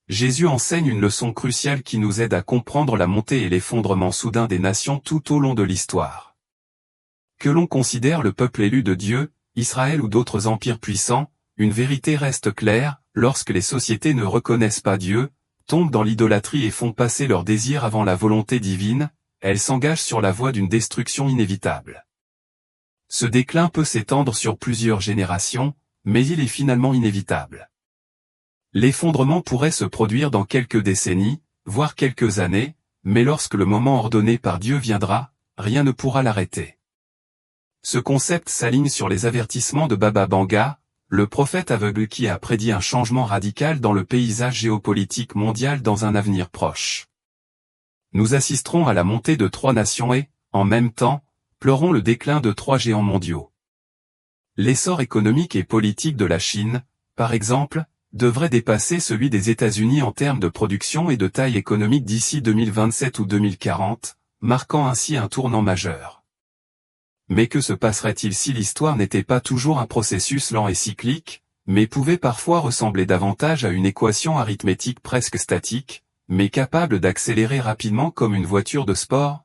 Jésus enseigne une leçon cruciale qui nous aide à comprendre la montée et l'effondrement soudain des nations tout au long de l'histoire. Que l'on considère le peuple élu de Dieu, Israël ou d'autres empires puissants, une vérité reste claire, lorsque les sociétés ne reconnaissent pas Dieu, tombent dans l'idolâtrie et font passer leurs désirs avant la volonté divine, elles s'engagent sur la voie d'une destruction inévitable. Ce déclin peut s'étendre sur plusieurs générations, mais il est finalement inévitable. L'effondrement pourrait se produire dans quelques décennies, voire quelques années, mais lorsque le moment ordonné par Dieu viendra, rien ne pourra l'arrêter. Ce concept s'aligne sur les avertissements de Baba Vanga, le prophète aveugle qui a prédit un changement radical dans le paysage géopolitique mondial dans un avenir proche. Nous assisterons à la montée de 3 nations et, en même temps, pleurons le déclin de 3 géants mondiaux. L'essor économique et politique de la Chine, par exemple, devrait dépasser celui des États-Unis en termes de production et de taille économique d'ici 2027 ou 2040, marquant ainsi un tournant majeur. Mais que se passerait-il si l'histoire n'était pas toujours un processus lent et cyclique, mais pouvait parfois ressembler davantage à une équation arithmétique presque statique, mais capable d'accélérer rapidement comme une voiture de sport?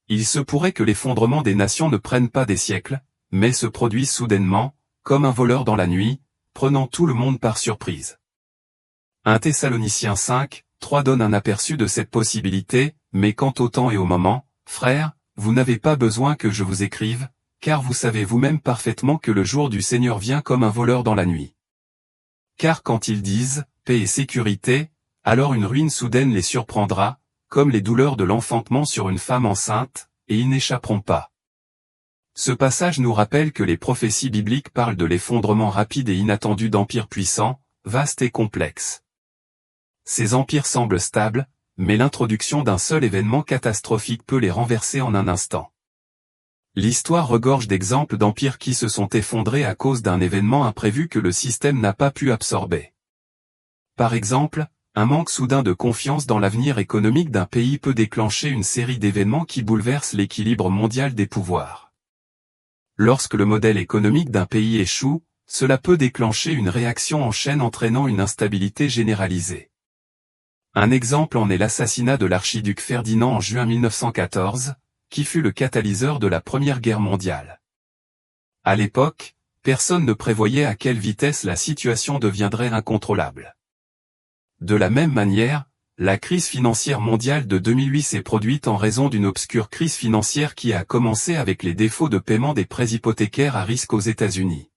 Il se pourrait que l'effondrement des nations ne prenne pas des siècles, mais se produise soudainement, comme un voleur dans la nuit, prenant tout le monde par surprise. 1 Thessaloniciens 5, 3 donne un aperçu de cette possibilité, mais quant au temps et au moment, frères, vous n'avez pas besoin que je vous écrive, car vous savez vous-même parfaitement que le jour du Seigneur vient comme un voleur dans la nuit. Car quand ils disent « paix et sécurité », alors une ruine soudaine les surprendra, comme les douleurs de l'enfantement sur une femme enceinte, et ils n'échapperont pas. Ce passage nous rappelle que les prophéties bibliques parlent de l'effondrement rapide et inattendu d'empires puissants, vastes et complexes. Ces empires semblent stables, mais l'introduction d'un seul événement catastrophique peut les renverser en un instant. L'histoire regorge d'exemples d'empires qui se sont effondrés à cause d'un événement imprévu que le système n'a pas pu absorber. Par exemple, un manque soudain de confiance dans l'avenir économique d'un pays peut déclencher une série d'événements qui bouleversent l'équilibre mondial des pouvoirs. Lorsque le modèle économique d'un pays échoue, cela peut déclencher une réaction en chaîne entraînant une instabilité généralisée. Un exemple en est l'assassinat de l'archiduc Ferdinand en juin 1914, qui fut le catalyseur de la Première Guerre mondiale. À l'époque, personne ne prévoyait à quelle vitesse la situation deviendrait incontrôlable. De la même manière, la crise financière mondiale de 2008 s'est produite en raison d'une obscure crise financière qui a commencé avec les défauts de paiement des prêts hypothécaires à risque aux États-Unis.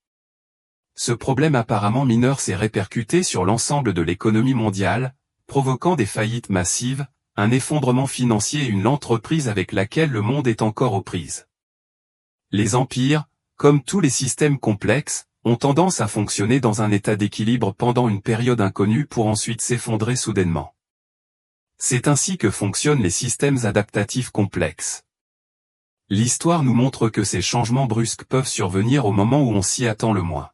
Ce problème apparemment mineur s'est répercuté sur l'ensemble de l'économie mondiale, provoquant des faillites massives, un effondrement financier et une lente reprise avec laquelle le monde est encore aux prises. Les empires, comme tous les systèmes complexes, ont tendance à fonctionner dans un état d'équilibre pendant une période inconnue pour ensuite s'effondrer soudainement. C'est ainsi que fonctionnent les systèmes adaptatifs complexes. L'histoire nous montre que ces changements brusques peuvent survenir au moment où on s'y attend le moins.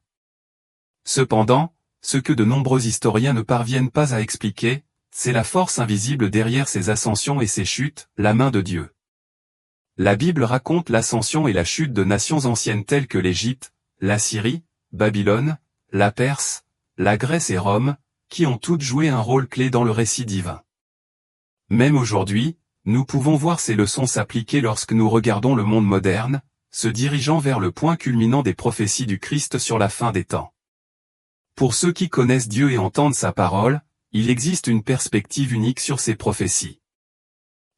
Cependant, ce que de nombreux historiens ne parviennent pas à expliquer, c'est la force invisible derrière ces ascensions et ces chutes, la main de Dieu. La Bible raconte l'ascension et la chute de nations anciennes telles que l'Égypte, la Syrie, Babylone, la Perse, la Grèce et Rome, qui ont toutes joué un rôle clé dans le récit divin. Même aujourd'hui, nous pouvons voir ces leçons s'appliquer lorsque nous regardons le monde moderne, se dirigeant vers le point culminant des prophéties du Christ sur la fin des temps. Pour ceux qui connaissent Dieu et entendent sa parole, il existe une perspective unique sur ces prophéties.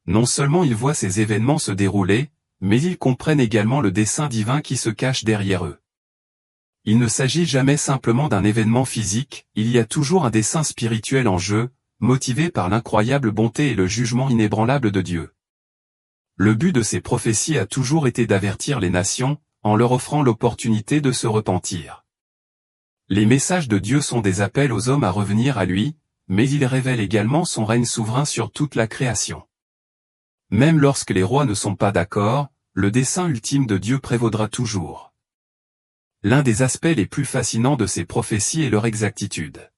Non seulement ils voient ces événements se dérouler, mais ils comprennent également le dessein divin qui se cache derrière eux. Il ne s'agit jamais simplement d'un événement physique, il y a toujours un dessein spirituel en jeu, motivé par l'incroyable bonté et le jugement inébranlable de Dieu. Le but de ces prophéties a toujours été d'avertir les nations, en leur offrant l'opportunité de se repentir. Les messages de Dieu sont des appels aux hommes à revenir à lui, mais ils révèlent également son règne souverain sur toute la création. Même lorsque les rois ne sont pas d'accord, le dessein ultime de Dieu prévaudra toujours. L'un des aspects les plus fascinants de ces prophéties est leur exactitude.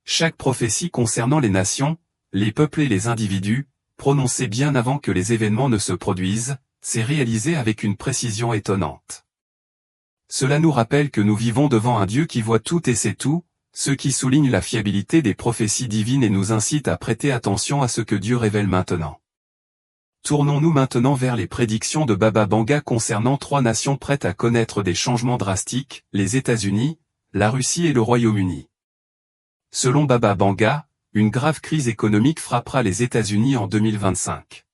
Chaque prophétie concernant les nations, les peuples et les individus, prononcée bien avant que les événements ne se produisent, s'est réalisée avec une précision étonnante. Cela nous rappelle que nous vivons devant un Dieu qui voit tout et sait tout, ce qui souligne la fiabilité des prophéties divines et nous incite à prêter attention à ce que Dieu révèle maintenant. Tournons-nous maintenant vers les prédictions de Baba Vanga concernant 3 nations prêtes à connaître des changements drastiques, les États-Unis, la Russie et le Royaume-Uni. Selon Baba Vanga, une grave crise économique frappera les États-Unis en 2025.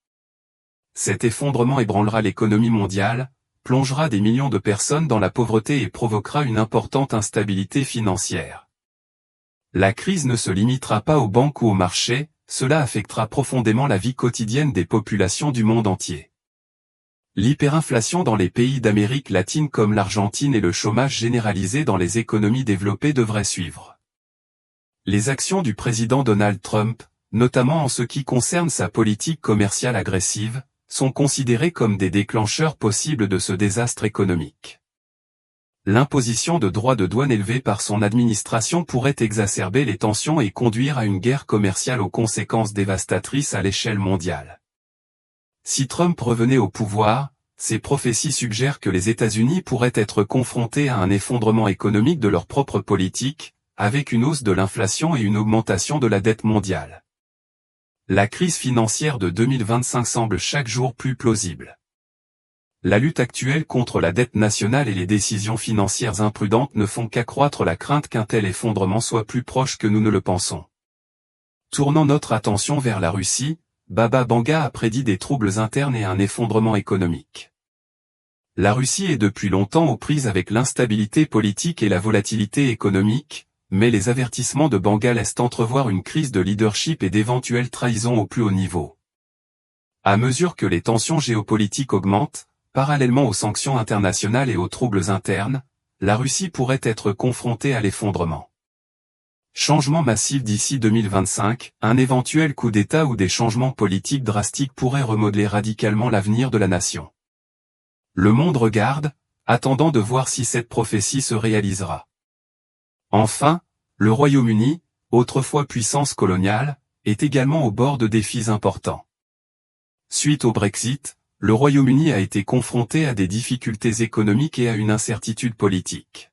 Cet effondrement ébranlera l'économie mondiale, plongera des millions de personnes dans la pauvreté et provoquera une importante instabilité financière. La crise ne se limitera pas aux banques ou aux marchés, cela affectera profondément la vie quotidienne des populations du monde entier. L'hyperinflation dans les pays d'Amérique latine comme l'Argentine et le chômage généralisé dans les économies développées devraient suivre. Les actions du président Donald Trump, notamment en ce qui concerne sa politique commerciale agressive, sont considérées comme des déclencheurs possibles de ce désastre économique. L'imposition de droits de douane élevés par son administration pourrait exacerber les tensions et conduire à une guerre commerciale aux conséquences dévastatrices à l'échelle mondiale. Si Trump revenait au pouvoir, ces prophéties suggèrent que les États-Unis pourraient être confrontés à un effondrement économique de leur propre politique, avec une hausse de l'inflation et une augmentation de la dette mondiale. La crise financière de 2025 semble chaque jour plus plausible. La lutte actuelle contre la dette nationale et les décisions financières imprudentes ne font qu'accroître la crainte qu'un tel effondrement soit plus proche que nous ne le pensons. Tournant notre attention vers la Russie, Baba Vanga a prédit des troubles internes et un effondrement économique. La Russie est depuis longtemps aux prises avec l'instabilité politique et la volatilité économique, mais les avertissements de Vanga laissent entrevoir une crise de leadership et d'éventuelles trahisons au plus haut niveau. À mesure que les tensions géopolitiques augmentent, parallèlement aux sanctions internationales et aux troubles internes, la Russie pourrait être confrontée à l'effondrement. Changement massif d'ici 2025, un éventuel coup d'État ou des changements politiques drastiques pourraient remodeler radicalement l'avenir de la nation. Le monde regarde, attendant de voir si cette prophétie se réalisera. Enfin, le Royaume-Uni, autrefois puissance coloniale, est également au bord de défis importants. Suite au Brexit, le Royaume-Uni a été confronté à des difficultés économiques et à une incertitude politique.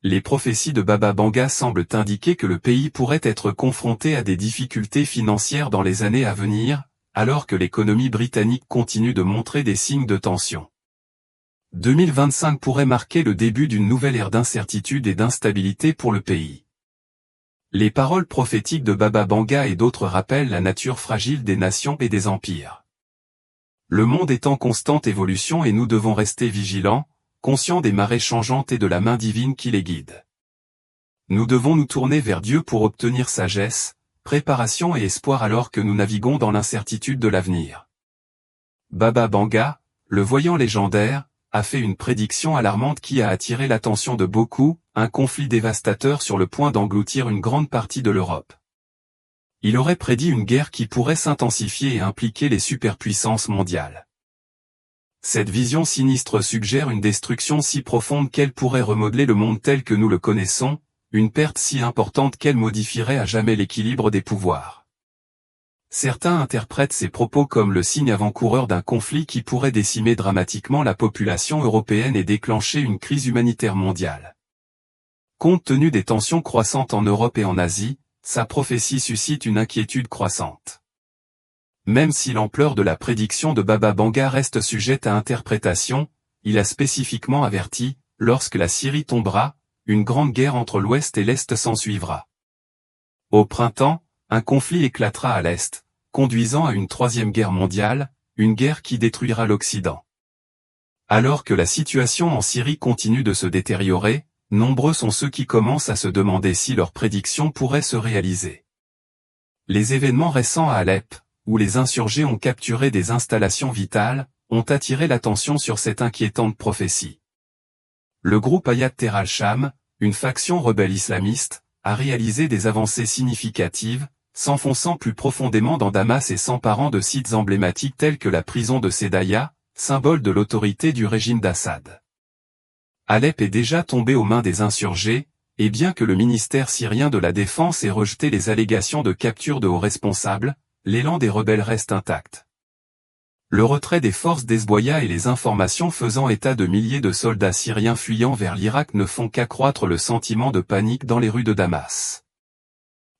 Les prophéties de Baba Vanga semblent indiquer que le pays pourrait être confronté à des difficultés financières dans les années à venir, alors que l'économie britannique continue de montrer des signes de tension. 2025 pourrait marquer le début d'une nouvelle ère d'incertitude et d'instabilité pour le pays. Les paroles prophétiques de Baba Vanga et d'autres rappellent la nature fragile des nations et des empires. Le monde est en constante évolution et nous devons rester vigilants, conscients des marées changeantes et de la main divine qui les guide. Nous devons nous tourner vers Dieu pour obtenir sagesse, préparation et espoir alors que nous naviguons dans l'incertitude de l'avenir. Baba Vanga, le voyant légendaire, a fait une prédiction alarmante qui a attiré l'attention de beaucoup, un conflit dévastateur sur le point d'engloutir une grande partie de l'Europe. Il aurait prédit une guerre qui pourrait s'intensifier et impliquer les superpuissances mondiales. Cette vision sinistre suggère une destruction si profonde qu'elle pourrait remodeler le monde tel que nous le connaissons, une perte si importante qu'elle modifierait à jamais l'équilibre des pouvoirs. Certains interprètent ces propos comme le signe avant-coureur d'un conflit qui pourrait décimer dramatiquement la population européenne et déclencher une crise humanitaire mondiale. Compte tenu des tensions croissantes en Europe et en Asie, sa prophétie suscite une inquiétude croissante. Même si l'ampleur de la prédiction de Baba Vanga reste sujette à interprétation, il a spécifiquement averti, lorsque la Syrie tombera, une grande guerre entre l'Ouest et l'Est s'ensuivra. Au printemps, un conflit éclatera à l'Est, conduisant à une troisième guerre mondiale, une guerre qui détruira l'Occident. Alors que la situation en Syrie continue de se détériorer, nombreux sont ceux qui commencent à se demander si leurs prédictions pourraient se réaliser. Les événements récents à Alep, où les insurgés ont capturé des installations vitales, ont attiré l'attention sur cette inquiétante prophétie. Le groupe Hayat Tahrir al-Sham, une faction rebelle islamiste, a réalisé des avancées significatives, s'enfonçant plus profondément dans Damas et s'emparant de sites emblématiques tels que la prison de Sedaya, symbole de l'autorité du régime d'Assad. Alep est déjà tombé aux mains des insurgés, et bien que le ministère syrien de la Défense ait rejeté les allégations de capture de hauts responsables, l'élan des rebelles reste intact. Le retrait des forces d'Hezbollah et les informations faisant état de milliers de soldats syriens fuyant vers l'Irak ne font qu'accroître le sentiment de panique dans les rues de Damas.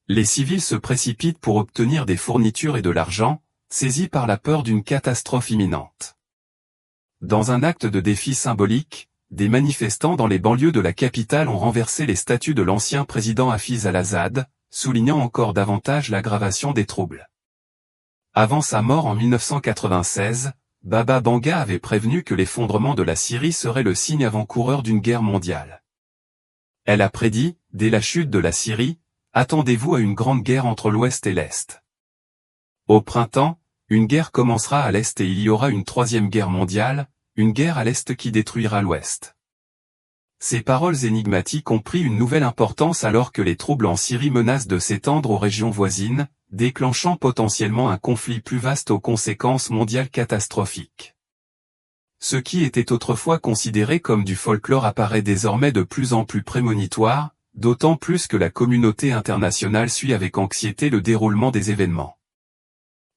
Les civils se précipitent pour obtenir des fournitures et de l'argent, saisis par la peur d'une catastrophe imminente. Dans un acte de défi symbolique, des manifestants dans les banlieues de la capitale ont renversé les statues de l'ancien président Hafiz al-Assad, soulignant encore davantage l'aggravation des troubles. Avant sa mort en 1996, Baba Banga avait prévenu que l'effondrement de la Syrie serait le signe avant-coureur d'une guerre mondiale. Elle a prédit, dès la chute de la Syrie, attendez-vous à une grande guerre entre l'Ouest et l'Est. Au printemps, une guerre commencera à l'Est et il y aura une troisième guerre mondiale, une guerre à l'Est qui détruira l'Ouest. Ces paroles énigmatiques ont pris une nouvelle importance alors que les troubles en Syrie menacent de s'étendre aux régions voisines, déclenchant potentiellement un conflit plus vaste aux conséquences mondiales catastrophiques. Ce qui était autrefois considéré comme du folklore apparaît désormais de plus en plus prémonitoire, d'autant plus que la communauté internationale suit avec anxiété le déroulement des événements.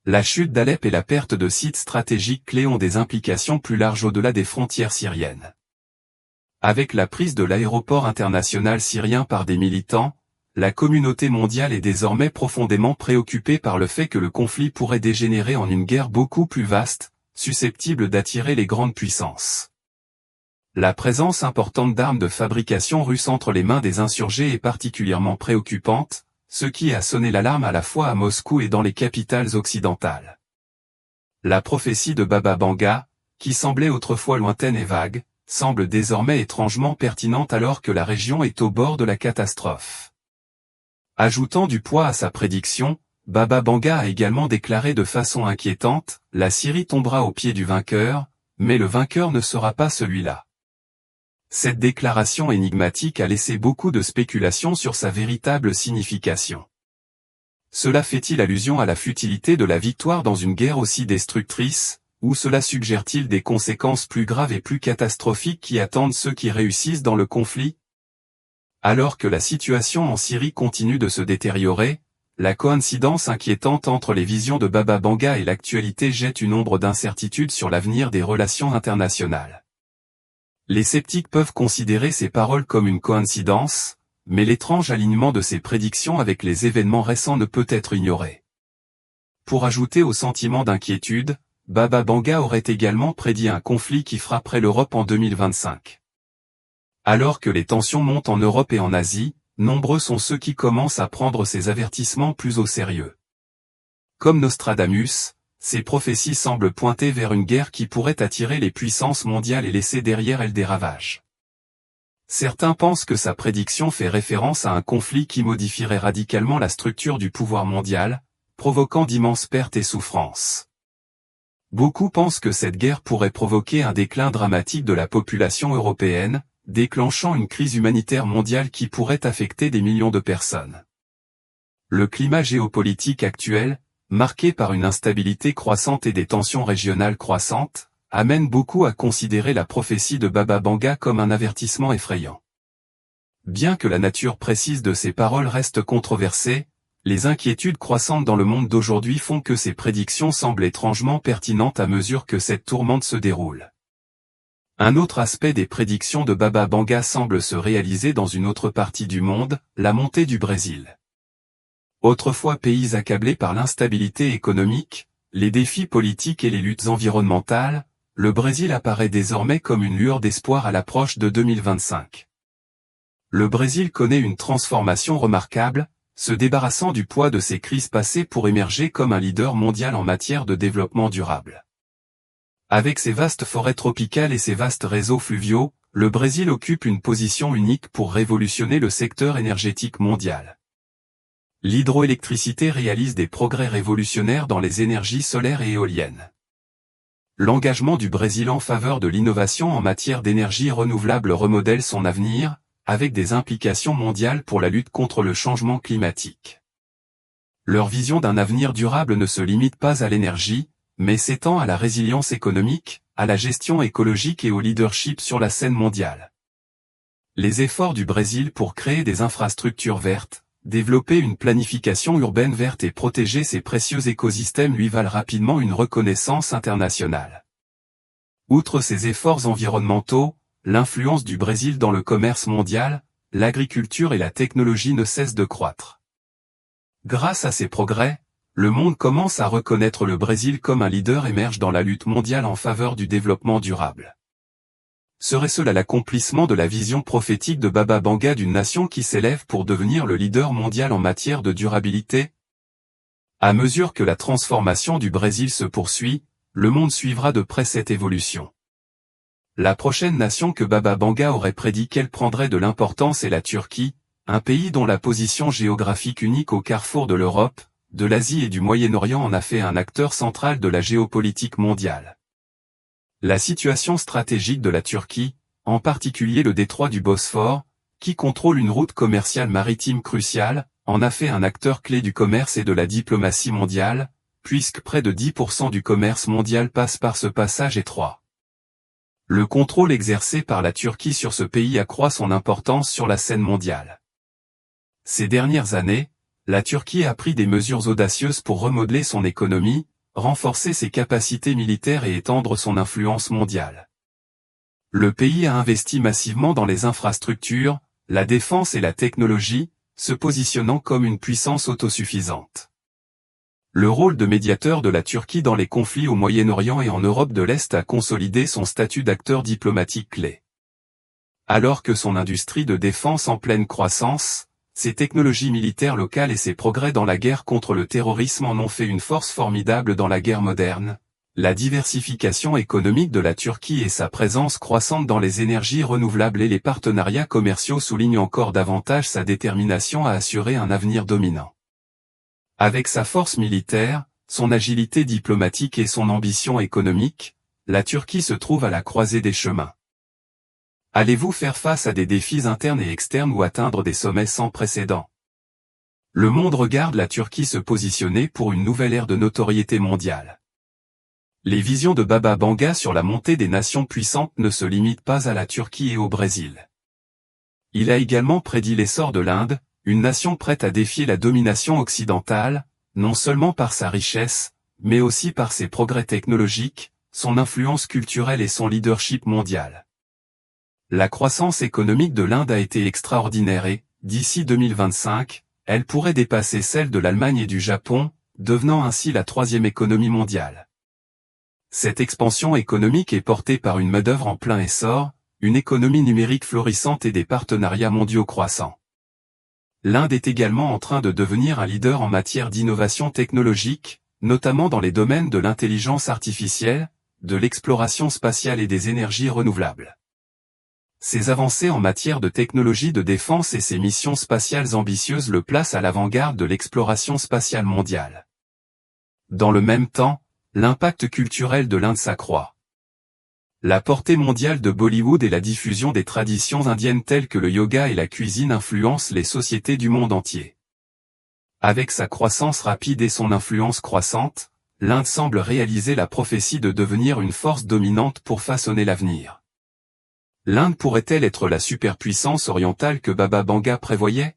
La chute d'Alep et la perte de sites stratégiques clés ont des implications plus larges au-delà des frontières syriennes. Avec la prise de l'aéroport international syrien par des militants, la communauté mondiale est désormais profondément préoccupée par le fait que le conflit pourrait dégénérer en une guerre beaucoup plus vaste, susceptible d'attirer les grandes puissances. La présence importante d'armes de fabrication russe entre les mains des insurgés est particulièrement préoccupante, ce qui a sonné l'alarme à la fois à Moscou et dans les capitales occidentales. La prophétie de Baba Banga, qui semblait autrefois lointaine et vague, semble désormais étrangement pertinente alors que la région est au bord de la catastrophe. Ajoutant du poids à sa prédiction, Baba Banga a également déclaré de façon inquiétante, « La Syrie tombera aux pieds du vainqueur, mais le vainqueur ne sera pas celui-là ». Cette déclaration énigmatique a laissé beaucoup de spéculations sur sa véritable signification. Cela fait-il allusion à la futilité de la victoire dans une guerre aussi destructrice, ou cela suggère-t-il des conséquences plus graves et plus catastrophiques qui attendent ceux qui réussissent dans le conflit? Alors que la situation en Syrie continue de se détériorer, la coïncidence inquiétante entre les visions de Baba Banga et l'actualité jette une ombre d'incertitude sur l'avenir des relations internationales. Les sceptiques peuvent considérer ces paroles comme une coïncidence, mais l'étrange alignement de ces prédictions avec les événements récents ne peut être ignoré. Pour ajouter au sentiment d'inquiétude, Baba Banga aurait également prédit un conflit qui frapperait l'Europe en 2025. Alors que les tensions montent en Europe et en Asie, nombreux sont ceux qui commencent à prendre ces avertissements plus au sérieux. Comme Nostradamus, ces prophéties semblent pointer vers une guerre qui pourrait attirer les puissances mondiales et laisser derrière elles des ravages. Certains pensent que sa prédiction fait référence à un conflit qui modifierait radicalement la structure du pouvoir mondial, provoquant d'immenses pertes et souffrances. Beaucoup pensent que cette guerre pourrait provoquer un déclin dramatique de la population européenne, déclenchant une crise humanitaire mondiale qui pourrait affecter des millions de personnes. Le climat géopolitique actuel, marqué par une instabilité croissante et des tensions régionales croissantes, amène beaucoup à considérer la prophétie de Baba Banga comme un avertissement effrayant. Bien que la nature précise de ces paroles reste controversée, les inquiétudes croissantes dans le monde d'aujourd'hui font que ces prédictions semblent étrangement pertinentes à mesure que cette tourmente se déroule. Un autre aspect des prédictions de Baba Banga semble se réaliser dans une autre partie du monde, la montée du Brésil. Autrefois pays accablés par l'instabilité économique, les défis politiques et les luttes environnementales, le Brésil apparaît désormais comme une lueur d'espoir à l'approche de 2025. Le Brésil connaît une transformation remarquable, se débarrassant du poids de ses crises passées pour émerger comme un leader mondial en matière de développement durable. Avec ses vastes forêts tropicales et ses vastes réseaux fluviaux, le Brésil occupe une position unique pour révolutionner le secteur énergétique mondial. L'hydroélectricité réalise des progrès révolutionnaires dans les énergies solaires et éoliennes. L'engagement du Brésil en faveur de l'innovation en matière d'énergie renouvelable remodèle son avenir, avec des implications mondiales pour la lutte contre le changement climatique. Leur vision d'un avenir durable ne se limite pas à l'énergie, mais s'étend à la résilience économique, à la gestion écologique et au leadership sur la scène mondiale. Les efforts du Brésil pour créer des infrastructures vertes, développer une planification urbaine verte et protéger ses précieux écosystèmes lui valent rapidement une reconnaissance internationale. Outre ses efforts environnementaux, l'influence du Brésil dans le commerce mondial, l'agriculture et la technologie ne cessent de croître. Grâce à ces progrès, le monde commence à reconnaître le Brésil comme un leader émerge dans la lutte mondiale en faveur du développement durable. Serait-ce là l'accomplissement de la vision prophétique de Baba Vanga d'une nation qui s'élève pour devenir le leader mondial en matière de durabilité? À mesure que la transformation du Brésil se poursuit, le monde suivra de près cette évolution. La prochaine nation que Baba Vanga aurait prédit qu'elle prendrait de l'importance est la Turquie, un pays dont la position géographique unique au carrefour de l'Europe, de l'Asie et du Moyen-Orient en a fait un acteur central de la géopolitique mondiale. La situation stratégique de la Turquie, en particulier le détroit du Bosphore, qui contrôle une route commerciale maritime cruciale, en a fait un acteur clé du commerce et de la diplomatie mondiale, puisque près de 10% du commerce mondial passe par ce passage étroit. Le contrôle exercé par la Turquie sur ce pays accroît son importance sur la scène mondiale. Ces dernières années, la Turquie a pris des mesures audacieuses pour remodeler son économie, renforcer ses capacités militaires et étendre son influence mondiale. Le pays a investi massivement dans les infrastructures, la défense et la technologie, se positionnant comme une puissance autosuffisante. Le rôle de médiateur de la Turquie dans les conflits au Moyen-Orient et en Europe de l'Est a consolidé son statut d'acteur diplomatique clé. Alors que son industrie de défense en pleine croissance, ses technologies militaires locales et ses progrès dans la guerre contre le terrorisme en ont fait une force formidable dans la guerre moderne. La diversification économique de la Turquie et sa présence croissante dans les énergies renouvelables et les partenariats commerciaux soulignent encore davantage sa détermination à assurer un avenir dominant. Avec sa force militaire, son agilité diplomatique et son ambition économique, la Turquie se trouve à la croisée des chemins. Allez-vous faire face à des défis internes et externes ou atteindre des sommets sans précédent? Le monde regarde la Turquie se positionner pour une nouvelle ère de notoriété mondiale. Les visions de Baba Vanga sur la montée des nations puissantes ne se limitent pas à la Turquie et au Brésil. Il a également prédit l'essor de l'Inde, une nation prête à défier la domination occidentale, non seulement par sa richesse, mais aussi par ses progrès technologiques, son influence culturelle et son leadership mondial. La croissance économique de l'Inde a été extraordinaire et, d'ici 2025, elle pourrait dépasser celle de l'Allemagne et du Japon, devenant ainsi la troisième économie mondiale. Cette expansion économique est portée par une main-d'œuvre en plein essor, une économie numérique florissante et des partenariats mondiaux croissants. L'Inde est également en train de devenir un leader en matière d'innovation technologique, notamment dans les domaines de l'intelligence artificielle, de l'exploration spatiale et des énergies renouvelables. Ces avancées en matière de technologie de défense et ses missions spatiales ambitieuses le placent à l'avant-garde de l'exploration spatiale mondiale. Dans le même temps, l'impact culturel de l'Inde s'accroît. La portée mondiale de Bollywood et la diffusion des traditions indiennes telles que le yoga et la cuisine influencent les sociétés du monde entier. Avec sa croissance rapide et son influence croissante, l'Inde semble réaliser la prophétie de devenir une force dominante pour façonner l'avenir. L'Inde pourrait-elle être la superpuissance orientale que Baba Vanga prévoyait?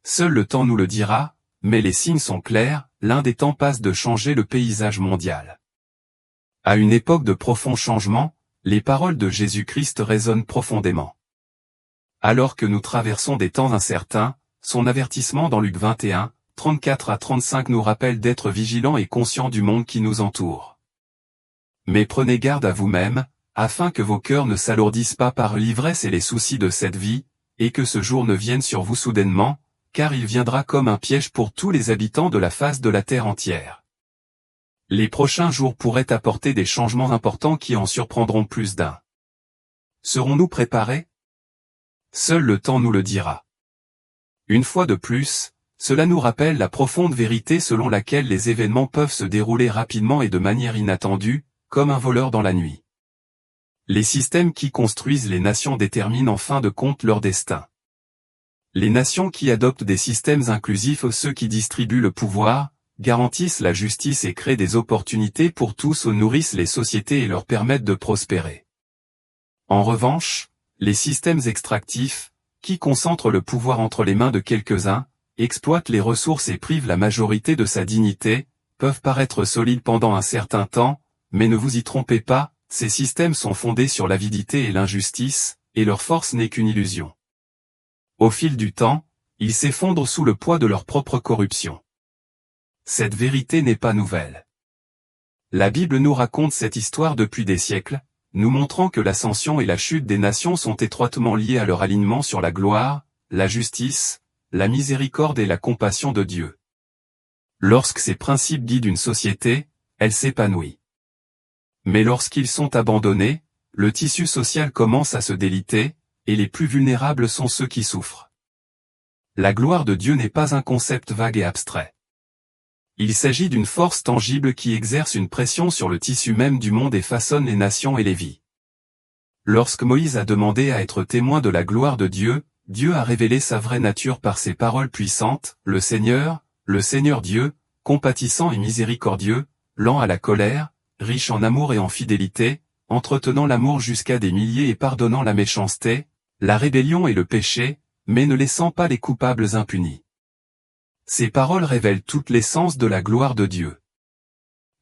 Seul le temps nous le dira, mais les signes sont clairs, l'Inde est en passe de changer le paysage mondial. À une époque de profonds changements, les paroles de Jésus-Christ résonnent profondément. Alors que nous traversons des temps incertains, son avertissement dans Luc 21, 34 à 35 nous rappelle d'être vigilants et conscients du monde qui nous entoure. Mais prenez garde à vous-même, afin que vos cœurs ne s'alourdissent pas par l'ivresse et les soucis de cette vie, et que ce jour ne vienne sur vous soudainement, car il viendra comme un piège pour tous les habitants de la face de la terre entière. Les prochains jours pourraient apporter des changements importants qui en surprendront plus d'un. Serons-nous préparés? Seul le temps nous le dira. Une fois de plus, cela nous rappelle la profonde vérité selon laquelle les événements peuvent se dérouler rapidement et de manière inattendue, comme un voleur dans la nuit. Les systèmes qui construisent les nations déterminent en fin de compte leur destin. Les nations qui adoptent des systèmes inclusifs, ceux qui distribuent le pouvoir, garantissent la justice et créent des opportunités pour tous, nourrissent les sociétés et leur permettent de prospérer. En revanche, les systèmes extractifs, qui concentrent le pouvoir entre les mains de quelques-uns, exploitent les ressources et privent la majorité de sa dignité, peuvent paraître solides pendant un certain temps, mais ne vous y trompez pas, ces systèmes sont fondés sur l'avidité et l'injustice, et leur force n'est qu'une illusion. Au fil du temps, ils s'effondrent sous le poids de leur propre corruption. Cette vérité n'est pas nouvelle. La Bible nous raconte cette histoire depuis des siècles, nous montrant que l'ascension et la chute des nations sont étroitement liées à leur alignement sur la gloire, la justice, la miséricorde et la compassion de Dieu. Lorsque ces principes guident une société, elle s'épanouit. Mais lorsqu'ils sont abandonnés, le tissu social commence à se déliter, et les plus vulnérables sont ceux qui souffrent. La gloire de Dieu n'est pas un concept vague et abstrait. Il s'agit d'une force tangible qui exerce une pression sur le tissu même du monde et façonne les nations et les vies. Lorsque Moïse a demandé à être témoin de la gloire de Dieu, Dieu a révélé sa vraie nature par ses paroles puissantes, le Seigneur Dieu, compatissant et miséricordieux, lent à la colère, riche en amour et en fidélité, entretenant l'amour jusqu'à des milliers et pardonnant la méchanceté, la rébellion et le péché, mais ne laissant pas les coupables impunis. Ces paroles révèlent toute l'essence de la gloire de Dieu.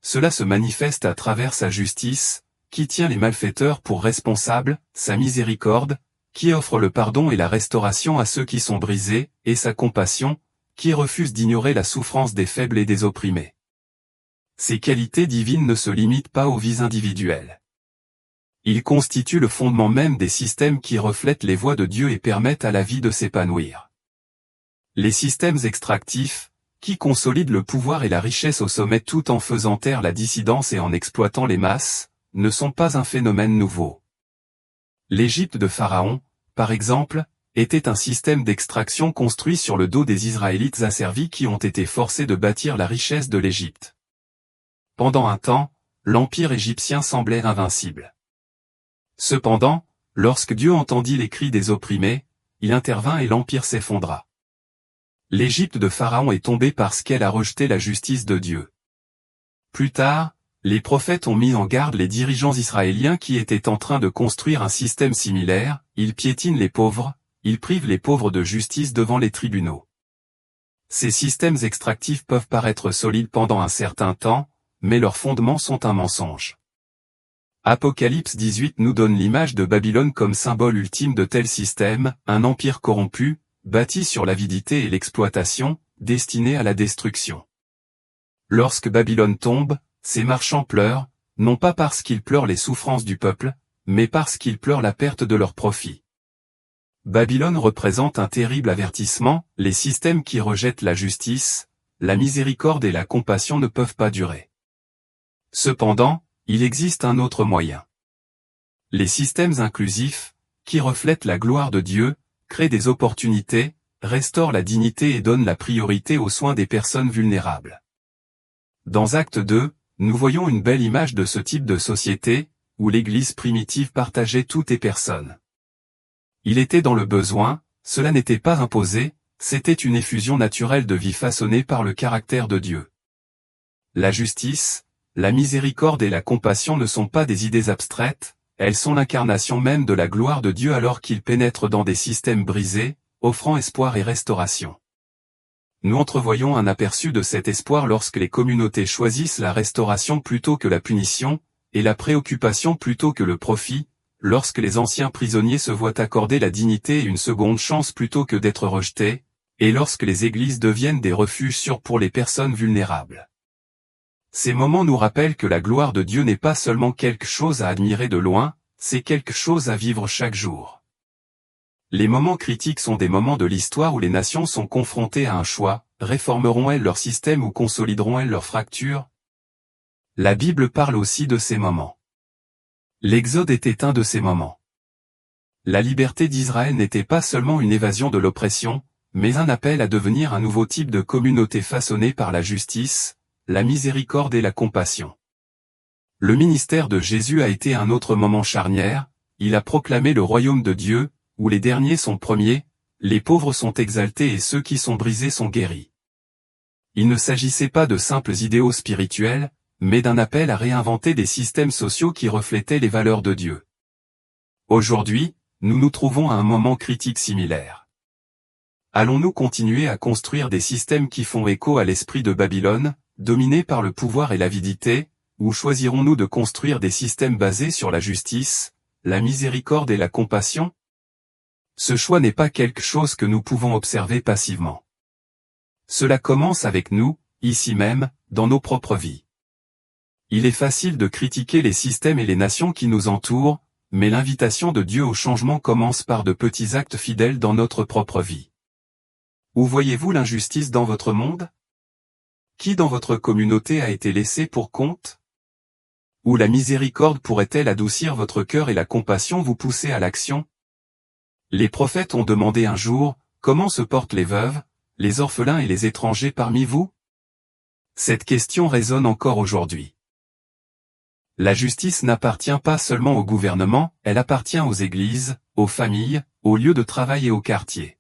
Cela se manifeste à travers sa justice, qui tient les malfaiteurs pour responsables, sa miséricorde, qui offre le pardon et la restauration à ceux qui sont brisés, et sa compassion, qui refuse d'ignorer la souffrance des faibles et des opprimés. Ces qualités divines ne se limitent pas aux vies individuelles. Ils constituent le fondement même des systèmes qui reflètent les voies de Dieu et permettent à la vie de s'épanouir. Les systèmes extractifs, qui consolident le pouvoir et la richesse au sommet tout en faisant taire la dissidence et en exploitant les masses, ne sont pas un phénomène nouveau. L'Égypte de Pharaon, par exemple, était un système d'extraction construit sur le dos des Israélites asservis qui ont été forcés de bâtir la richesse de l'Égypte. Pendant un temps, l'empire égyptien semblait invincible. Cependant, lorsque Dieu entendit les cris des opprimés, il intervint et l'empire s'effondra. L'Égypte de Pharaon est tombée parce qu'elle a rejeté la justice de Dieu. Plus tard, les prophètes ont mis en garde les dirigeants israéliens qui étaient en train de construire un système similaire, ils piétinent les pauvres, ils privent les pauvres de justice devant les tribunaux. Ces systèmes extractifs peuvent paraître solides pendant un certain temps, mais leurs fondements sont un mensonge. Apocalypse 18 nous donne l'image de Babylone comme symbole ultime de tels systèmes, un empire corrompu, bâti sur l'avidité et l'exploitation, destiné à la destruction. Lorsque Babylone tombe, ses marchands pleurent, non pas parce qu'ils pleurent les souffrances du peuple, mais parce qu'ils pleurent la perte de leurs profits. Babylone représente un terrible avertissement, les systèmes qui rejettent la justice, la miséricorde et la compassion ne peuvent pas durer. Cependant, il existe un autre moyen. Les systèmes inclusifs, qui reflètent la gloire de Dieu, créent des opportunités, restaurent la dignité et donnent la priorité aux soins des personnes vulnérables. Dans Acte 2, nous voyons une belle image de ce type de société, où l'Église primitive partageait toutes les personnes. Il était dans le besoin, cela n'était pas imposé, c'était une effusion naturelle de vie façonnée par le caractère de Dieu. La justice, la miséricorde et la compassion ne sont pas des idées abstraites, elles sont l'incarnation même de la gloire de Dieu alors qu'il pénètre dans des systèmes brisés, offrant espoir et restauration. Nous entrevoyons un aperçu de cet espoir lorsque les communautés choisissent la restauration plutôt que la punition, et la préoccupation plutôt que le profit, lorsque les anciens prisonniers se voient accorder la dignité et une seconde chance plutôt que d'être rejetés, et lorsque les églises deviennent des refuges sûrs pour les personnes vulnérables. Ces moments nous rappellent que la gloire de Dieu n'est pas seulement quelque chose à admirer de loin, c'est quelque chose à vivre chaque jour. Les moments critiques sont des moments de l'histoire où les nations sont confrontées à un choix, réformeront-elles leur système ou consolideront-elles leurs fractures? La Bible parle aussi de ces moments. L'Exode était un de ces moments. La liberté d'Israël n'était pas seulement une évasion de l'oppression, mais un appel à devenir un nouveau type de communauté façonnée par la justice, la miséricorde et la compassion. Le ministère de Jésus a été un autre moment charnière, il a proclamé le royaume de Dieu, où les derniers sont premiers, les pauvres sont exaltés et ceux qui sont brisés sont guéris. Il ne s'agissait pas de simples idéaux spirituels, mais d'un appel à réinventer des systèmes sociaux qui reflétaient les valeurs de Dieu. Aujourd'hui, nous nous trouvons à un moment critique similaire. Allons-nous continuer à construire des systèmes qui font écho à l'esprit de Babylone, dominés par le pouvoir et l'avidité, ou choisirons-nous de construire des systèmes basés sur la justice, la miséricorde et la compassion? Ce choix n'est pas quelque chose que nous pouvons observer passivement. Cela commence avec nous, ici même, dans nos propres vies. Il est facile de critiquer les systèmes et les nations qui nous entourent, mais l'invitation de Dieu au changement commence par de petits actes fidèles dans notre propre vie. Où voyez-vous l'injustice dans votre monde? Qui dans votre communauté a été laissé pour compte? Où la miséricorde pourrait-elle adoucir votre cœur et la compassion vous pousser à l'action? Les prophètes ont demandé un jour, comment se portent les veuves, les orphelins et les étrangers parmi vous? Cette question résonne encore aujourd'hui. La justice n'appartient pas seulement au gouvernement, elle appartient aux églises, aux familles, aux lieux de travail et aux quartiers.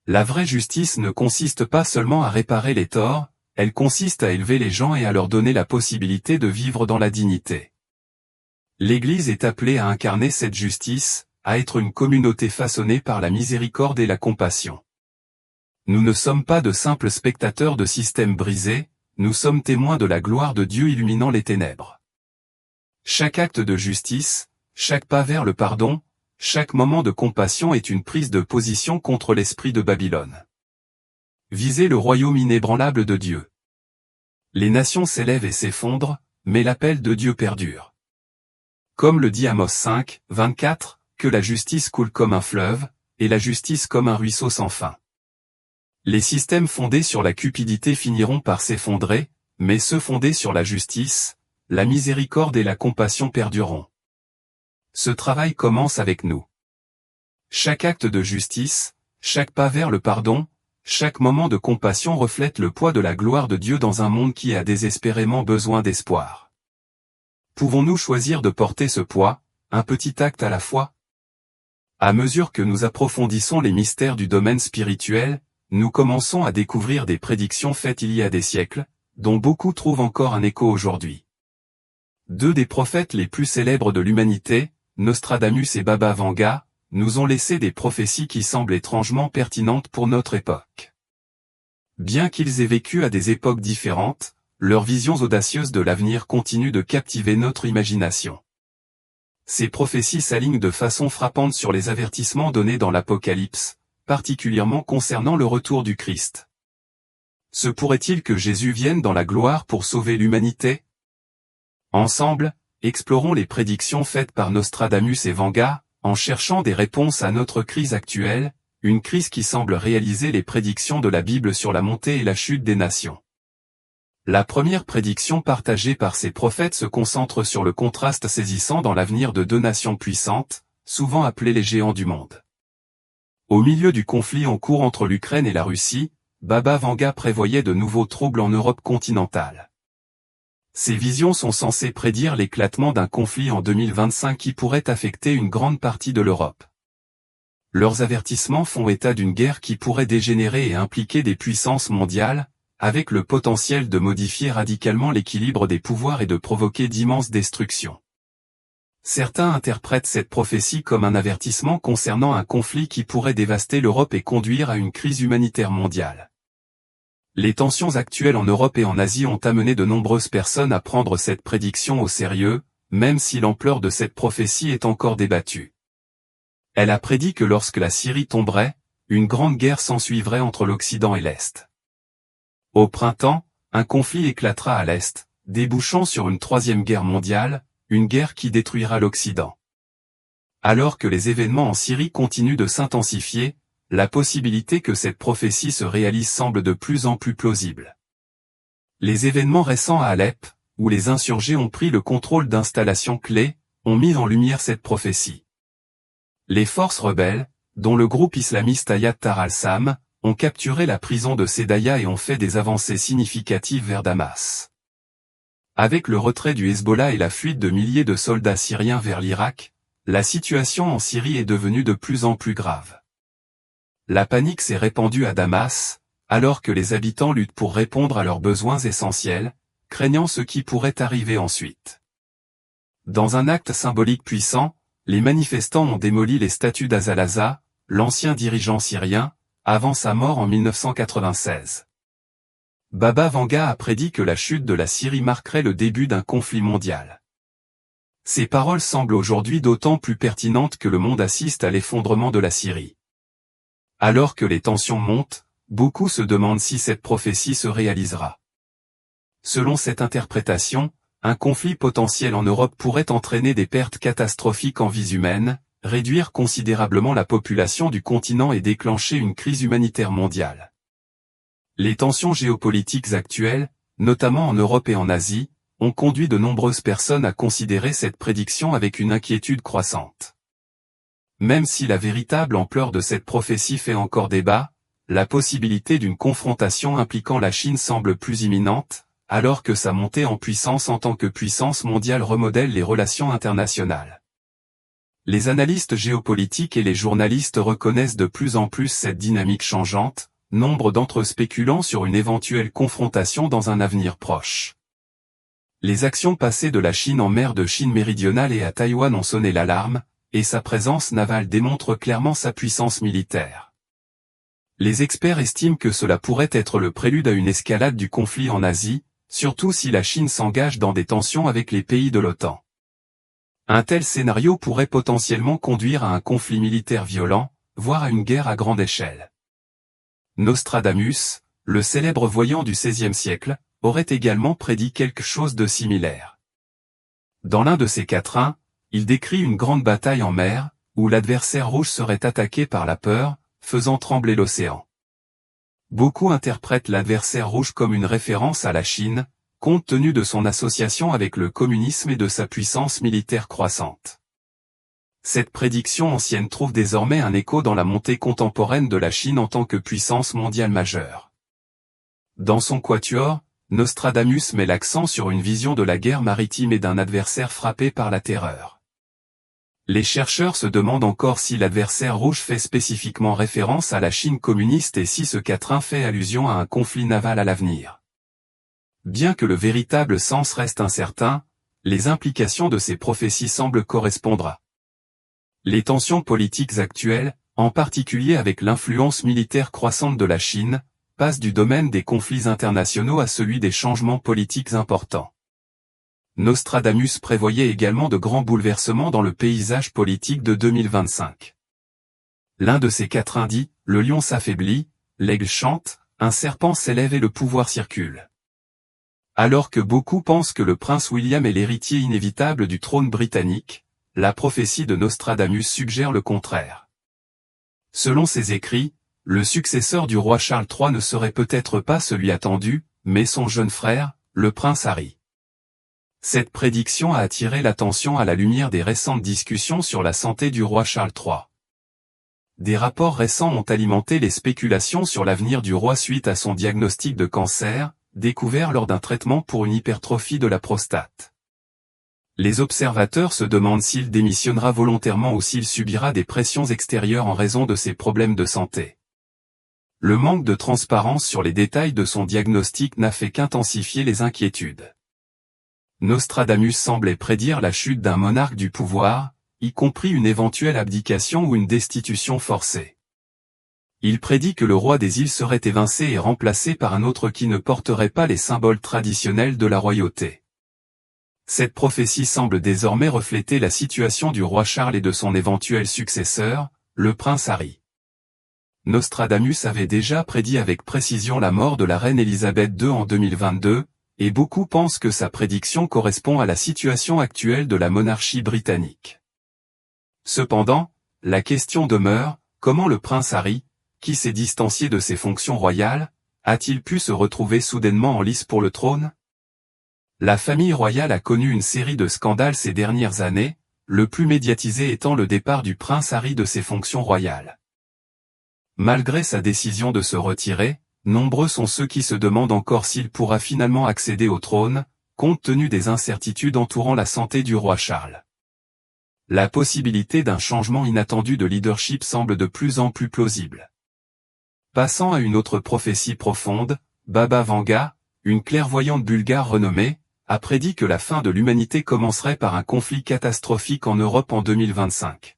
La vraie justice ne consiste pas seulement à réparer les torts, elle consiste à élever les gens et à leur donner la possibilité de vivre dans la dignité. L'Église est appelée à incarner cette justice, à être une communauté façonnée par la miséricorde et la compassion. Nous ne sommes pas de simples spectateurs de systèmes brisés, nous sommes témoins de la gloire de Dieu illuminant les ténèbres. Chaque acte de justice, chaque pas vers le pardon, chaque moment de compassion est une prise de position contre l'esprit de Babylone. Visez le royaume inébranlable de Dieu. Les nations s'élèvent et s'effondrent, mais l'appel de Dieu perdure. Comme le dit Amos 5, 24, que la justice coule comme un fleuve, et la justice comme un ruisseau sans fin. Les systèmes fondés sur la cupidité finiront par s'effondrer, mais ceux fondés sur la justice, la miséricorde et la compassion perdureront. Ce travail commence avec nous. Chaque acte de justice, chaque pas vers le pardon, chaque moment de compassion reflète le poids de la gloire de Dieu dans un monde qui a désespérément besoin d'espoir. Pouvons-nous choisir de porter ce poids, un petit acte à la fois? À mesure que nous approfondissons les mystères du domaine spirituel, nous commençons à découvrir des prédictions faites il y a des siècles, dont beaucoup trouvent encore un écho aujourd'hui. Deux des prophètes les plus célèbres de l'humanité, Nostradamus et Baba Vanga, nous ont laissé des prophéties qui semblent étrangement pertinentes pour notre époque. Bien qu'ils aient vécu à des époques différentes, leurs visions audacieuses de l'avenir continuent de captiver notre imagination. Ces prophéties s'alignent de façon frappante sur les avertissements donnés dans l'Apocalypse, particulièrement concernant le retour du Christ. Se pourrait-il que Jésus vienne dans la gloire pour sauver l'humanité? Ensemble, explorons les prédictions faites par Nostradamus et Vanga, en cherchant des réponses à notre crise actuelle, une crise qui semble réaliser les prédictions de la Bible sur la montée et la chute des nations. La première prédiction partagée par ces prophètes se concentre sur le contraste saisissant dans l'avenir de deux nations puissantes, souvent appelées les géants du monde. Au milieu du conflit en cours entre l'Ukraine et la Russie, Baba Vanga prévoyait de nouveaux troubles en Europe continentale. Ces visions sont censées prédire l'éclatement d'un conflit en 2025 qui pourrait affecter une grande partie de l'Europe. Leurs avertissements font état d'une guerre qui pourrait dégénérer et impliquer des puissances mondiales, avec le potentiel de modifier radicalement l'équilibre des pouvoirs et de provoquer d'immenses destructions. Certains interprètent cette prophétie comme un avertissement concernant un conflit qui pourrait dévaster l'Europe et conduire à une crise humanitaire mondiale. Les tensions actuelles en Europe et en Asie ont amené de nombreuses personnes à prendre cette prédiction au sérieux, même si l'ampleur de cette prophétie est encore débattue. Elle a prédit que lorsque la Syrie tomberait, une grande guerre s'ensuivrait entre l'Occident et l'Est. Au printemps, un conflit éclatera à l'Est, débouchant sur une troisième guerre mondiale, une guerre qui détruira l'Occident. Alors que les événements en Syrie continuent de s'intensifier, la possibilité que cette prophétie se réalise semble de plus en plus plausible. Les événements récents à Alep, où les insurgés ont pris le contrôle d'installations clés, ont mis en lumière cette prophétie. Les forces rebelles, dont le groupe islamiste Hayat Tahrir al-Sham, ont capturé la prison de Sedaya et ont fait des avancées significatives vers Damas. Avec le retrait du Hezbollah et la fuite de milliers de soldats syriens vers l'Irak, la situation en Syrie est devenue de plus en plus grave. La panique s'est répandue à Damas, alors que les habitants luttent pour répondre à leurs besoins essentiels, craignant ce qui pourrait arriver ensuite. Dans un acte symbolique puissant, les manifestants ont démoli les statues d'Azalaza, l'ancien dirigeant syrien, avant sa mort en 1996. Baba Vanga a prédit que la chute de la Syrie marquerait le début d'un conflit mondial. Ces paroles semblent aujourd'hui d'autant plus pertinentes que le monde assiste à l'effondrement de la Syrie. Alors que les tensions montent, beaucoup se demandent si cette prophétie se réalisera. Selon cette interprétation, un conflit potentiel en Europe pourrait entraîner des pertes catastrophiques en vies humaines, réduire considérablement la population du continent et déclencher une crise humanitaire mondiale. Les tensions géopolitiques actuelles, notamment en Europe et en Asie, ont conduit de nombreuses personnes à considérer cette prédiction avec une inquiétude croissante. Même si la véritable ampleur de cette prophétie fait encore débat, la possibilité d'une confrontation impliquant la Chine semble plus imminente, alors que sa montée en puissance en tant que puissance mondiale remodèle les relations internationales. Les analystes géopolitiques et les journalistes reconnaissent de plus en plus cette dynamique changeante, nombre d'entre eux spéculant sur une éventuelle confrontation dans un avenir proche. Les actions passées de la Chine en mer de Chine méridionale et à Taïwan ont sonné l'alarme, et sa présence navale démontre clairement sa puissance militaire. Les experts estiment que cela pourrait être le prélude à une escalade du conflit en Asie, surtout si la Chine s'engage dans des tensions avec les pays de l'OTAN. Un tel scénario pourrait potentiellement conduire à un conflit militaire violent, voire à une guerre à grande échelle. Nostradamus, le célèbre voyant du XVIe siècle, aurait également prédit quelque chose de similaire. Dans l'un de ses quatrains, il décrit une grande bataille en mer, où l'adversaire rouge serait attaqué par la peur, faisant trembler l'océan. Beaucoup interprètent l'adversaire rouge comme une référence à la Chine, compte tenu de son association avec le communisme et de sa puissance militaire croissante. Cette prédiction ancienne trouve désormais un écho dans la montée contemporaine de la Chine en tant que puissance mondiale majeure. Dans son quatuor, Nostradamus met l'accent sur une vision de la guerre maritime et d'un adversaire frappé par la terreur. Les chercheurs se demandent encore si l'adversaire rouge fait spécifiquement référence à la Chine communiste et si ce quatrain fait allusion à un conflit naval à l'avenir. Bien que le véritable sens reste incertain, les implications de ces prophéties semblent correspondre à les tensions politiques actuelles, en particulier avec l'influence militaire croissante de la Chine, passent du domaine des conflits internationaux à celui des changements politiques importants. Nostradamus prévoyait également de grands bouleversements dans le paysage politique de 2025. L'un de ces quatrains dit, le lion s'affaiblit, l'aigle chante, un serpent s'élève et le pouvoir circule. Alors que beaucoup pensent que le prince William est l'héritier inévitable du trône britannique, la prophétie de Nostradamus suggère le contraire. Selon ses écrits, le successeur du roi Charles III ne serait peut-être pas celui attendu, mais son jeune frère, le prince Harry. Cette prédiction a attiré l'attention à la lumière des récentes discussions sur la santé du roi Charles III. Des rapports récents ont alimenté les spéculations sur l'avenir du roi suite à son diagnostic de cancer, découvert lors d'un traitement pour une hypertrophie de la prostate. Les observateurs se demandent s'il démissionnera volontairement ou s'il subira des pressions extérieures en raison de ses problèmes de santé. Le manque de transparence sur les détails de son diagnostic n'a fait qu'intensifier les inquiétudes. Nostradamus semblait prédire la chute d'un monarque du pouvoir, y compris une éventuelle abdication ou une destitution forcée. Il prédit que le roi des îles serait évincé et remplacé par un autre qui ne porterait pas les symboles traditionnels de la royauté. Cette prophétie semble désormais refléter la situation du roi Charles et de son éventuel successeur, le prince Harry. Nostradamus avait déjà prédit avec précision la mort de la reine Élisabeth II en 2022, et beaucoup pensent que sa prédiction correspond à la situation actuelle de la monarchie britannique. Cependant, la question demeure, comment le prince Harry, qui s'est distancié de ses fonctions royales, a-t-il pu se retrouver soudainement en lice pour le trône? La famille royale a connu une série de scandales ces dernières années, le plus médiatisé étant le départ du prince Harry de ses fonctions royales. Malgré sa décision de se retirer, nombreux sont ceux qui se demandent encore s'il pourra finalement accéder au trône, compte tenu des incertitudes entourant la santé du roi Charles. La possibilité d'un changement inattendu de leadership semble de plus en plus plausible. Passant à une autre prophétie profonde, Baba Vanga, une clairvoyante bulgare renommée, a prédit que la fin de l'humanité commencerait par un conflit catastrophique en Europe en 2025.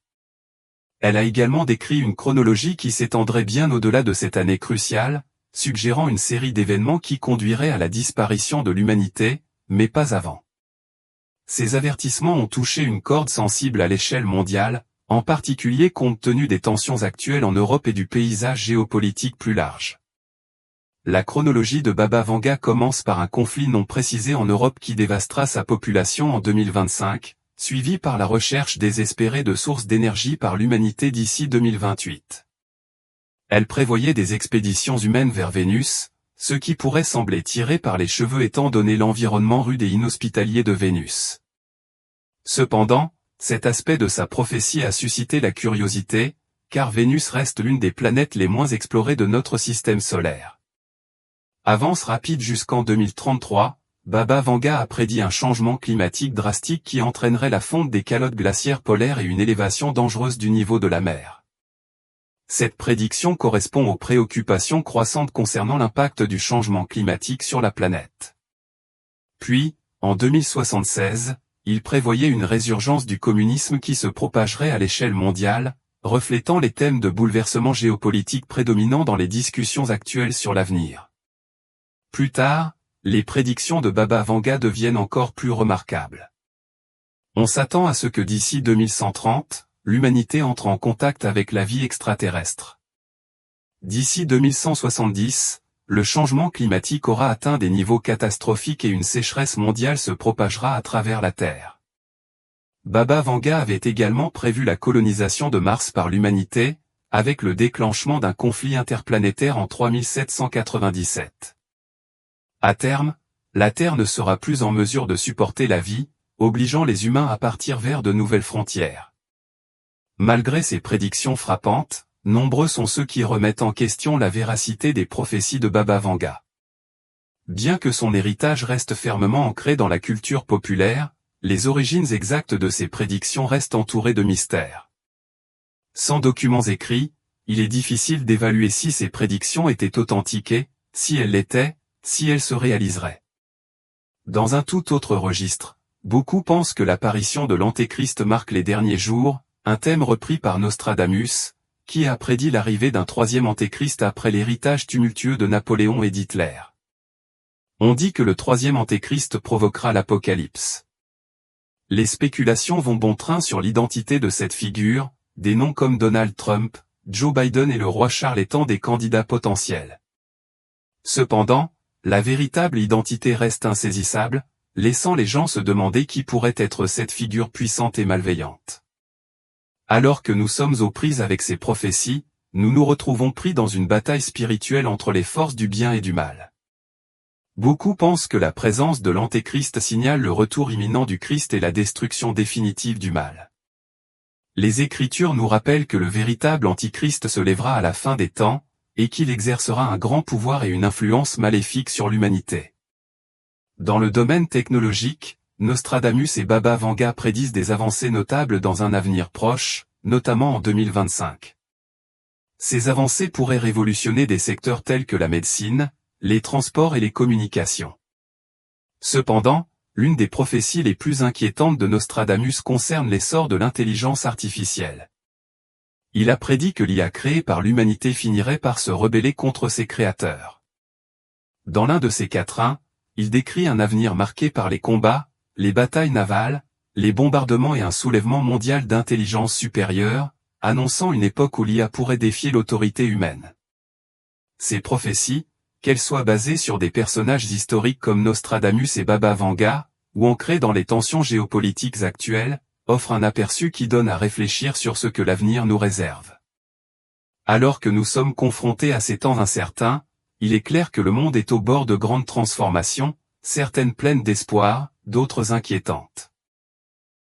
Elle a également décrit une chronologie qui s'étendrait bien au-delà de cette année cruciale, suggérant une série d'événements qui conduiraient à la disparition de l'humanité, mais pas avant. Ces avertissements ont touché une corde sensible à l'échelle mondiale, en particulier compte tenu des tensions actuelles en Europe et du paysage géopolitique plus large. La chronologie de Baba Vanga commence par un conflit non précisé en Europe qui dévastera sa population en 2025, suivi par la recherche désespérée de sources d'énergie par l'humanité d'ici 2028. Elle prévoyait des expéditions humaines vers Vénus, ce qui pourrait sembler tiré par les cheveux étant donné l'environnement rude et inhospitalier de Vénus. Cependant, cet aspect de sa prophétie a suscité la curiosité, car Vénus reste l'une des planètes les moins explorées de notre système solaire. Avance rapide jusqu'en 2033, Baba Vanga a prédit un changement climatique drastique qui entraînerait la fonte des calottes glaciaires polaires et une élévation dangereuse du niveau de la mer. Cette prédiction correspond aux préoccupations croissantes concernant l'impact du changement climatique sur la planète. Puis, en 2076, il prévoyait une résurgence du communisme qui se propagerait à l'échelle mondiale, reflétant les thèmes de bouleversement géopolitique prédominants dans les discussions actuelles sur l'avenir. Plus tard, les prédictions de Baba Vanga deviennent encore plus remarquables. On s'attend à ce que d'ici 2130, l'humanité entre en contact avec la vie extraterrestre. D'ici 2170, le changement climatique aura atteint des niveaux catastrophiques et une sécheresse mondiale se propagera à travers la Terre. Baba Vanga avait également prévu la colonisation de Mars par l'humanité, avec le déclenchement d'un conflit interplanétaire en 3797. À terme, la Terre ne sera plus en mesure de supporter la vie, obligeant les humains à partir vers de nouvelles frontières. Malgré ces prédictions frappantes, nombreux sont ceux qui remettent en question la véracité des prophéties de Baba Vanga. Bien que son héritage reste fermement ancré dans la culture populaire, les origines exactes de ces prédictions restent entourées de mystères. Sans documents écrits, il est difficile d'évaluer si ces prédictions étaient authentiques et, si elles l'étaient, si elles se réaliseraient. Dans un tout autre registre, beaucoup pensent que l'apparition de l'Antéchrist marque les derniers jours, un thème repris par Nostradamus, qui a prédit l'arrivée d'un troisième Antéchrist après l'héritage tumultueux de Napoléon et d'Hitler. On dit que le troisième Antéchrist provoquera l'apocalypse. Les spéculations vont bon train sur l'identité de cette figure, des noms comme Donald Trump, Joe Biden et le roi Charles étant des candidats potentiels. Cependant, la véritable identité reste insaisissable, laissant les gens se demander qui pourrait être cette figure puissante et malveillante. Alors que nous sommes aux prises avec ces prophéties, nous nous retrouvons pris dans une bataille spirituelle entre les forces du bien et du mal. Beaucoup pensent que la présence de l'Antéchrist signale le retour imminent du Christ et la destruction définitive du mal. Les Écritures nous rappellent que le véritable Antichrist se lèvera à la fin des temps, et qu'il exercera un grand pouvoir et une influence maléfique sur l'humanité. Dans le domaine technologique, Nostradamus et Baba Vanga prédisent des avancées notables dans un avenir proche, notamment en 2025. Ces avancées pourraient révolutionner des secteurs tels que la médecine, les transports et les communications. Cependant, l'une des prophéties les plus inquiétantes de Nostradamus concerne l'essor de l'intelligence artificielle. Il a prédit que l'IA créée par l'humanité finirait par se rebeller contre ses créateurs. Dans l'un de ses quatrains, il décrit un avenir marqué par les combats, les batailles navales, les bombardements et un soulèvement mondial d'intelligence supérieure, annonçant une époque où l'IA pourrait défier l'autorité humaine. Ces prophéties, qu'elles soient basées sur des personnages historiques comme Nostradamus et Baba Vanga, ou ancrées dans les tensions géopolitiques actuelles, offrent un aperçu qui donne à réfléchir sur ce que l'avenir nous réserve. Alors que nous sommes confrontés à ces temps incertains, il est clair que le monde est au bord de grandes transformations, certaines pleines d'espoir, d'autres inquiétantes.